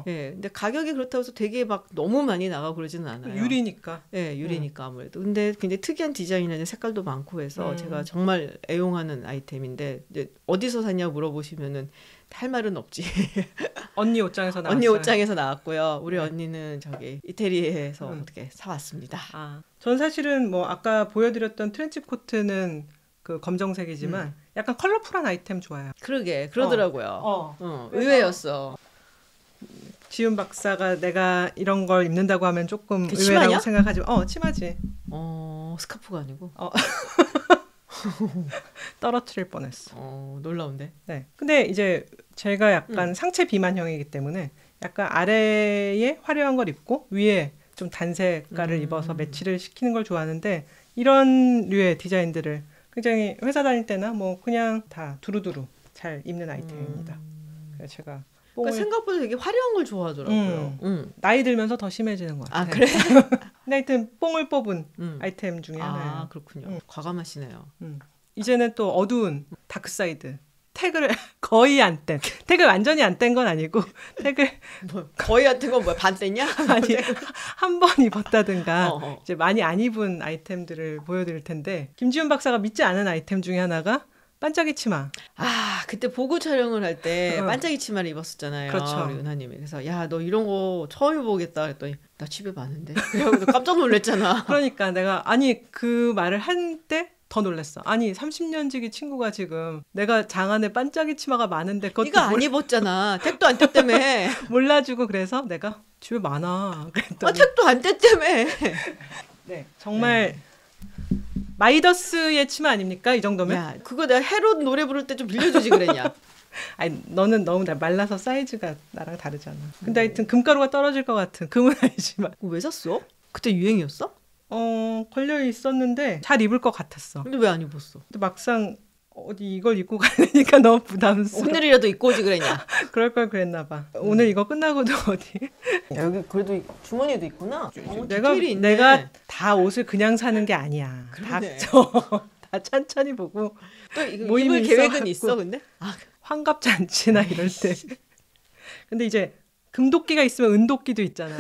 네, 근데 가격이 그렇다고 해서 되게 막 너무 많이 나가고 그러지는 않아요. 유리니까. 네, 유리니까 아무래도. 근데 굉장히 특이한 디자인이나 색깔도 많고 해서 제가 정말 애용하는 아이템인데 이제 어디서 샀냐 물어보시면은 할 말은 없지. 언니 옷장에서 나왔어요. 언니 옷장에서 나왔고요. 우리 언니는 저기 이태리에서 어떻게 사왔습니다. 전 사실은 뭐 아까 보여드렸던 트렌치 코트는 그 검정색이지만 약간 컬러풀한 아이템 좋아요. 그러게 그러더라고요. 의외였어. 지훈 박사가 내가 이런 걸 입는다고 하면 조금 의외라고 치마냐? 생각하지만 치마지. 스카프가 아니고. 떨어뜨릴 뻔했어. 놀라운데. 네. 근데 이제 제가 약간 상체 비만형이기 때문에 약간 아래에 화려한 걸 입고 위에 좀 단색깔을 입어서 매치를 시키는 걸 좋아하는데 이런 류의 디자인들을 굉장히 회사 다닐 때나 뭐 그냥 다 두루두루 잘 입는 아이템입니다. 그래서 제가 그러니까 생각보다 되게 화려한 걸 좋아하더라고요. 나이 들면서 더 심해지는 것 같아요. 그래? 근데 하여튼 뽕을 뽑은 아이템 중에 하나예요. 그렇군요. 과감하시네요. 이제는 또 어두운 다크사이드 택을 거의 안 뗀. 택을 완전히 안 뗀 건 아니고 택을 뭐, 거의 안 뗀 건 뭐야? 반 뗐냐? 아니 한 번 입었다든가 이제 많이 안 입은 아이템들을 보여드릴 텐데 김지훈 박사가 믿지 않은 아이템 중에 하나가 반짝이 치마. 아 그때 보고 촬영을 할 때 반짝이 치마를 입었었잖아요. 그렇죠. 우리 은하님이. 그래서 야 너 이런 거 처음 입어보겠다 그랬더니 나 집에 많은데. 그래서 깜짝 놀랐잖아. 그러니까 내가 아니 그 말을 한 때 더 놀랐어. 아니 30년 지기 친구가 지금 내가 장안에 반짝이 치마가 많은데 그것도 네가 안 입었잖아. 택도 안 뗐다며. 몰라주고 그래서 내가 집에 많아. 그랬더니 택도 안 뗐다며. 네 정말 마이더스의 치마 아닙니까? 이 정도면? 야 그거 내가 헤롯 노래 부를 때 좀 빌려주지 그랬냐. 아니 너는 너무 말라서 사이즈가 나랑 다르잖아. 근데 하여튼 금가루가 떨어질 것 같은 금은 아니지만. 왜 샀어? 그때 유행이었어? 걸려 있었는데 잘 입을 것 같았어. 근데 왜 안 입었어? 근데 막상 어디 이걸 입고 가려니까 너무 부담스러워. 오늘이라도 입고 오지 그랬냐? 그럴 걸 그랬나 봐. 오늘 이거 끝나고도 어디. 야, 여기 그래도 주머니도 있구나. 내가 다 옷을 그냥 사는 게 아니야. 다 천천히 보고. 또 이거 입을 계획은 있어 근데? 환갑잔치나 이럴 때. 근데 이제 금도끼가 있으면 은도끼도 있잖아.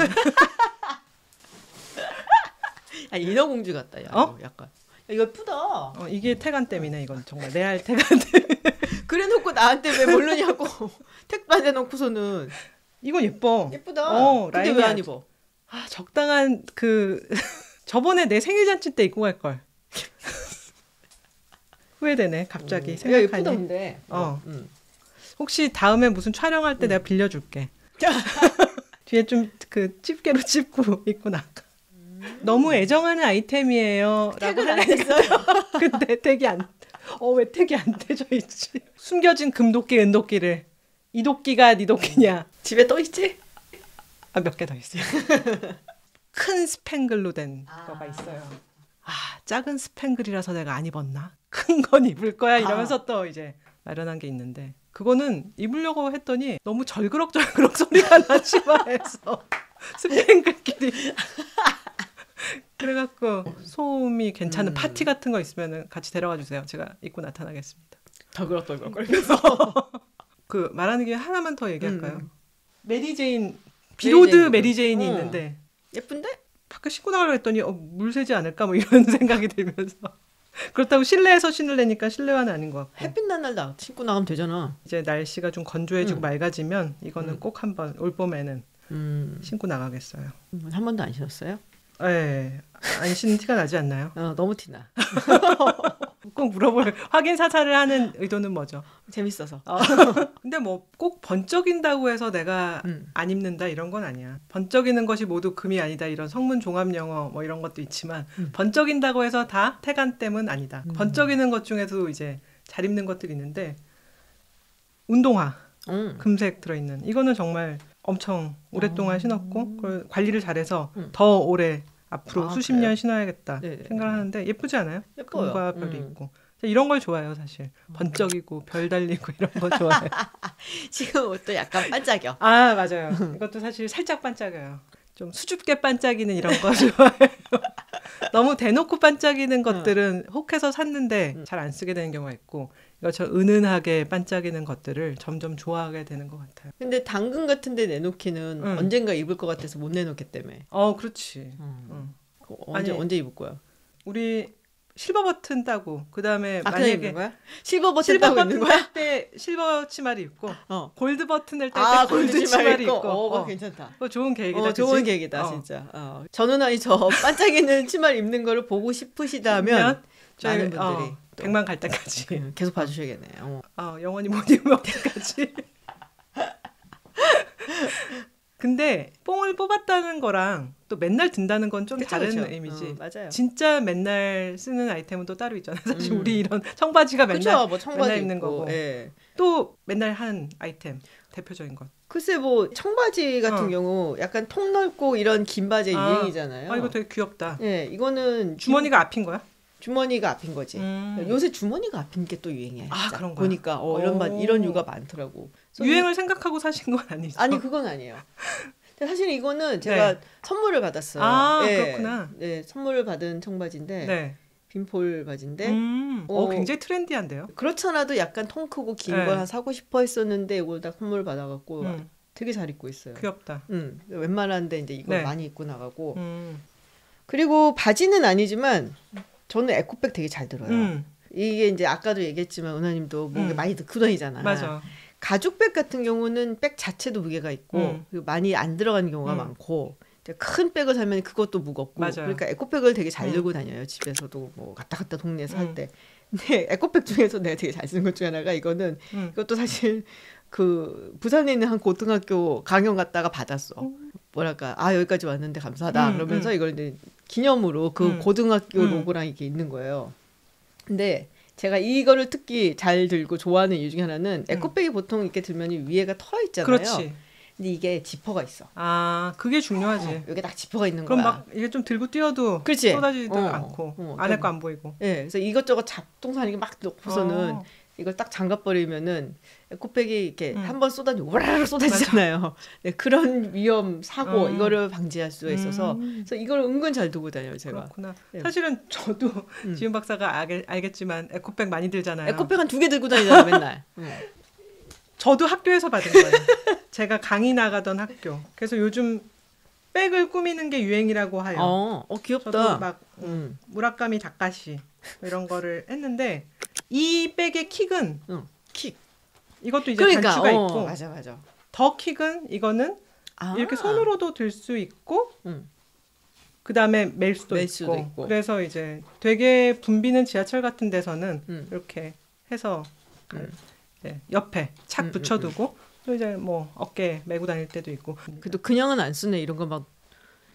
인어공주 같다. 야, 약간. 야, 이거 예쁘다. 이게 태간댐이네 이건 정말 레알 태간댐. 그래놓고 나한테 왜 모르냐고. 택도 안 해놓고서는. 이건 예뻐. 예쁘다. 근데 왜 안 입어? 적당한 저번에 내 생일 잔치 때 입고 갈 걸. 후회되네 갑자기 생각하니. 예쁘다 근데. 혹시 다음에 무슨 촬영할 때 내가 빌려줄게. 뒤에 좀 집게로 찝고 입고 나가. 너무 애정하는 아이템이에요. 택은 안 했어요. 근데 택이 왜 택이 안 떼져 있지? 숨겨진 금도끼, 은도끼를. 이 도끼가 네 도끼냐? 집에 또 있지? 몇 개 더 있어요. 큰 스팽글로 된 거가 있어요. 작은 스팽글이라서 내가 안 입었나? 큰 건 입을 거야 이러면서 또 이제 마련한 게 있는데 그거는 입으려고 했더니 너무 절그럭절그럭 소리가 나 치마에서 스팽글끼리. 그래갖고 소음이 괜찮은 파티 같은 거 있으면 같이 데려가 주세요. 제가 입고 나타나겠습니다. 덜그럭덜그럭 거리면서. 말하는 게 하나만 더 얘기할까요? 메리제인 비로드 메리제인이 있는데 예쁜데? 밖에 신고 나가려고 했더니 물 새지 않을까 뭐 이런 생각이 들면서 그렇다고 실내에서 신으려니까 실내화는 아닌 것 같고. 햇빛 난 날 신고 나가면 되잖아. 이제 날씨가 좀 건조해지고 맑아지면 이거는 꼭 한번 올봄에는 신고 나가겠어요. 한 번도 안 신었어요? 네. 안 신는 티가 나지 않나요? 너무 티나. 꼭 물어볼 확인 사살을 하는 의도는 뭐죠? 재밌어서. 근데 뭐 꼭 번쩍인다고 해서 내가 안 입는다 이런 건 아니야. 번쩍이는 것이 모두 금이 아니다 이런 성문 종합 영어 뭐 이런 것도 있지만 번쩍인다고 해서 다 태간댐은 아니다. 번쩍이는 것 중에도 이제 잘 입는 것들이 있는데 운동화 금색 들어있는 이거는 정말 엄청 오랫동안 신었고 그걸 관리를 잘해서 더 오래 앞으로 수십 년 신어야겠다 생각을 하는데 예쁘지 않아요? 예뻐요. 금과 별이 있고 이런 걸 좋아해요 사실. 번쩍이고 별 달리고 이런 거 좋아해요. 지금 옷도 약간 반짝여. 맞아요. 이것도 사실 살짝 반짝여요. 좀 수줍게 반짝이는 이런 거 좋아해요. 너무 대놓고 반짝이는 것들은 혹해서 샀는데 잘 안 쓰게 되는 경우가 있고 이것처럼 은은하게 반짝이는 것들을 점점 좋아하게 되는 것 같아요. 근데 당근 같은 데 내놓기는 언젠가 입을 것 같아서 못 내놓기 때문에. 그렇지. 언제 입을 거야? 우리 실버 버튼 따고 그다음에 만약에 입는 거야? 실버 버튼 따고 입는 거야? 할 때 실버 치마를 입고 골드 버튼을 딸 때 골드 치마를 입고. 괜찮다. 그거 좋은 계획이다. 좋은 계획이다 진짜. 전은아이 저 반짝이는 치마를 입는 거를 보고 싶으시다면 많은 분들이 100만 갈 때까지 계속 봐주셔야겠네요. 영원히 못 입으면 어떡하지? 근데 뽕을 뽑았다는 거랑 또 맨날 든다는 건 좀 다른 의미지. 맞아요. 진짜 맨날 쓰는 아이템은 또 따로 있잖아요. 사실 우리 이런 청바지가 맨날, 맨날 입는 거고. 또 맨날 한 아이템 대표적인 것. 글쎄 뭐 청바지 같은 경우 약간 통 넓고 이런 긴 바지 유행이잖아요. 이거 되게 귀엽다. 이거는 주머니가 앞인 거야? 주머니가 앞인 거지. 요새 주머니가 앞인 게 또 유행이야. 그런 거야? 보니까 이런 이유가 많더라고. 유행을 생각하고 사신 건 아니죠? 아니 그건 아니에요. 근데 사실 이거는 제가 선물을 받았어요. 그렇구나. 선물을 받은 청바지인데 빈폴 바지인데 굉장히 트렌디한데요. 그렇잖아도 약간 통 크고 긴 걸 사고 싶어 했었는데 이걸 다 선물 받아갖고 되게 잘 입고 있어요. 귀엽다. 웬만한데 이제 이걸 많이 입고 나가고 그리고 바지는 아니지만 저는 에코백 되게 잘 들어요. 이게 이제 아까도 얘기했지만 은하님도 목에 많이 넣고 다니잖아. 맞아. 가죽백 같은 경우는 백 자체도 무게가 있고 그리고 많이 안 들어가는 경우가 많고 큰 백을 사면 그것도 무겁고 맞아요. 그러니까 에코백을 되게 잘 들고 다녀요. 집에서도 뭐 갔다 갔다 동네에서 할 때. 근데 에코백 중에서 내가 되게 잘 쓰는 것 중에 하나가 이거는 이것도 사실 그 부산에 있는 한 고등학교 강연 갔다가 받았어. 뭐랄까 여기까지 왔는데 감사하다 그러면서 이걸 이제 기념으로 그 고등학교 로고랑 이게 있는 거예요. 근데 제가 이거를 특히 잘 들고 좋아하는 이유 중에 하나는 에코백이 보통 이렇게 들면 위에가 털어 있잖아요. 그렇지. 근데 이게 지퍼가 있어. 그게 중요하지. 여기 딱 지퍼가 있는 그럼 거야. 막 이게 좀 들고 뛰어도 그렇지. 쏟아지지도 않고 안에 거 안 보이고. 네, 그래서 이것저것 잡동사니 막 놓고서는 이걸 딱 잠가버리면은 에코백이 이렇게 한번 쏟아지면 우라라 쏟아지잖아요. 네, 그런 위험 사고 이거를 방지할 수가 있어서 그래서 이걸 은근 잘 두고 다녀요 제가. 그렇구나. 네. 사실은 저도 지은 박사가 알겠지만 에코백 많이 들잖아요. 에코백 한 2개 들고 다니잖아요 맨날. 저도 학교에서 받은 거예요. 제가 강의 나가던 학교. 그래서 요즘 백을 꾸미는 게 유행이라고 해요. 귀엽다. 저도 막 무라카미 다카시 이런 거를 했는데 이 백의 킥은 킥. 이것도 이제 단추가 있고 맞아. 더 킥은 이거는 이렇게 손으로도 들 수 있고 그 다음에 멜 수도 있고. 그래서 이제 되게 붐비는 지하철 같은 데서는 이렇게 해서 옆에 착 붙여두고 또 이제 뭐 어깨에 메고 다닐 때도 있고. 그래도 그냥은 안 쓰네 이런 거 막.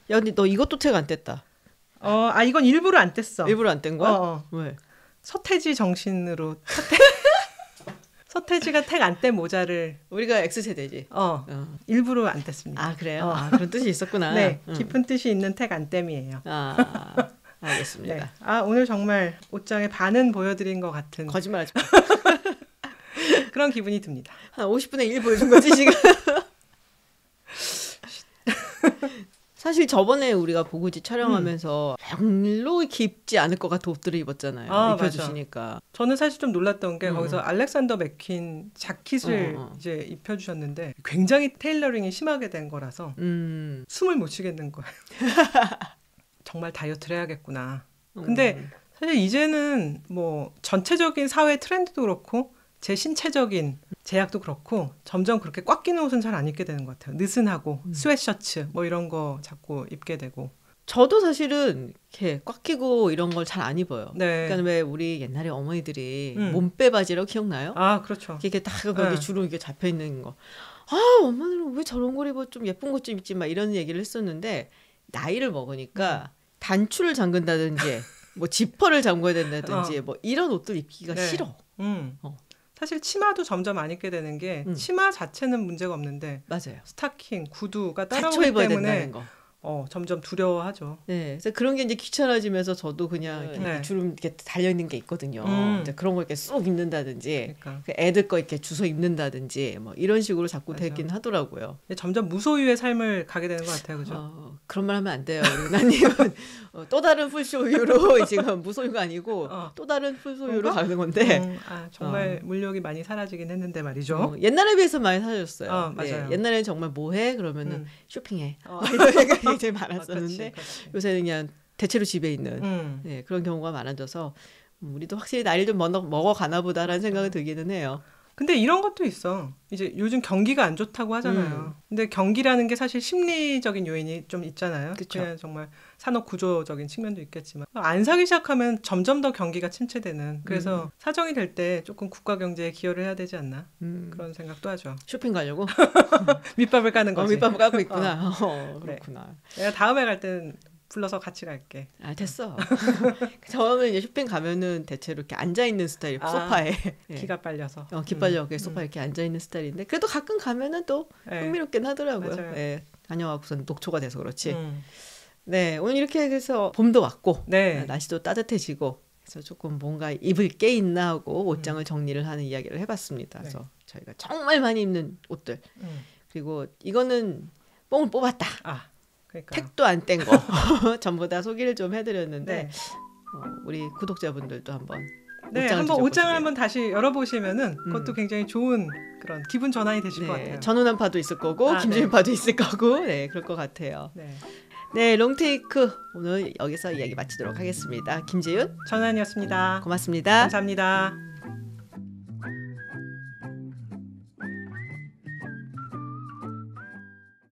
야 근데 너 이것도 택 안 뗐다. 이건 일부러 안 뗐어. 일부러 안 뗀 거야? 왜? 서태지 정신으로 서태지가 택 안 뗀 모자를 우리가 X세대지. 일부러 안 뗐습니다. 그래요? 그런 뜻이 있었구나. 네, 깊은 뜻이 있는 택 안 땜이에요. 알겠습니다. 네. 오늘 정말 옷장의 반은 보여드린 것 같은 거짓말하지 마. 그런 기분이 듭니다. 한 50분의 1 보여준 거지 지금. 사실 저번에 우리가 보고지 촬영하면서 별로 깊지 않을 것 같은 옷들을 입었잖아요. 입혀주시니까. 맞아. 저는 사실 좀 놀랐던 게 거기서 알렉산더 맥퀸 자켓을 이제 입혀주셨는데 굉장히 테일러링이 심하게 된 거라서 숨을 못 쉬겠는 거예요. 정말 다이어트를 해야겠구나. 근데 사실 이제는 뭐 전체적인 사회 트렌드도 그렇고 제 신체적인 제약도 그렇고 점점 그렇게 꽉 끼는 옷은 잘 안 입게 되는 것 같아요. 느슨하고 스웨셔츠 뭐 이런 거 자꾸 입게 되고. 저도 사실은 이렇게 꽉 끼고 이런 걸 잘 안 입어요. 네. 그러니까 왜 우리 옛날에 어머니들이 몸빼 바지라고 기억나요? 그렇죠. 이렇게 딱 거기 주로 이게 잡혀 있는 거. 엄마들은 왜 저런 걸 입어? 좀 예쁜 것 좀 입지 막 이런 얘기를 했었는데 나이를 먹으니까 단추를 잠근다든지 뭐 지퍼를 잠궈야 된다든지 뭐 이런 옷들 입기가 싫어. 사실 치마도 점점 안 입게 되는 게 치마 자체는 문제가 없는데 맞아요. 스타킹, 구두가 따라오기 때문에 점점 두려워하죠. 네, 그래서 그런 게 이제 귀찮아지면서 저도 그냥 이렇게 주름 이렇게 달려 있는 게 있거든요. 이제 그런 거 이렇게 쏙 입는다든지, 그러니까. 애들 거 이렇게 주워 입는다든지, 뭐 이런 식으로 자꾸 되긴 하더라고요. 점점 무소유의 삶을 가게 되는 것 같아요, 그죠? 그런 말 하면 안 돼요. 나님은 또 다른 풀소유로 지금 무소유가 아니고 또 다른 풀소유로 가는 건데. 정말 물욕이 많이 사라지긴 했는데 말이죠. 옛날에 비해서 많이 사라졌어요. 맞아요. 네, 옛날에는 정말 뭐해? 그러면은 쇼핑해. 이런 생각이 제일 많았었는데 그렇지. 요새는 그냥 대체로 집에 있는 네, 그런 경우가 많아져서 우리도 확실히 나이를 좀 먹어가나 보다라는 생각이 들기는 해요. 근데 이런 것도 있어. 이제 요즘 경기가 안 좋다고 하잖아요. 근데 경기라는 게 사실 심리적인 요인이 좀 있잖아요. 그냥 정말 산업 구조적인 측면도 있겠지만 안 사기 시작하면 점점 더 경기가 침체되는. 그래서 사정이 될 때 조금 국가 경제에 기여를 해야 되지 않나 그런 생각도 하죠. 쇼핑 가려고 밑밥을 까는 거지. 밑밥을 까고 있구나. 그렇구나. 네. 내가 다음에 갈 때는 불러서 같이 갈게. 됐어. 저는 이제 쇼핑 가면은 대체로 이렇게 앉아 있는 스타일, 소파에 기가 빨려서. 기 빨려 소파에 이렇게 앉아 있는 스타일인데 그래도 가끔 가면은 또 흥미롭긴 하더라고요. 다녀와서는 녹초가 돼서 그렇지. 네, 오늘 이렇게 해서 봄도 왔고 날씨도 따뜻해지고 그래서 조금 뭔가 입을 게 있나 하고 옷장을 정리를 하는 이야기를 해봤습니다. 그래서 저희가 정말 많이 입는 옷들 그리고 이거는 뽕을 뽑았다. 그러니까요. 택도 안 뗀 거 전부 다 소개를 좀 해드렸는데 우리 구독자분들도 한번 네, 한번 옷장을 한번 다시 열어보시면은 그것도 굉장히 좋은 그런 기분 전환이 되실 것 같아요. 전운한 파도 있을 거고 김주민 파도 있을 거고 그럴 것 같아요. 네, 롱테이크 오늘 여기서 이야기 마치도록 하겠습니다. 김재윤, 전환이었습니다. 고맙습니다. 감사합니다.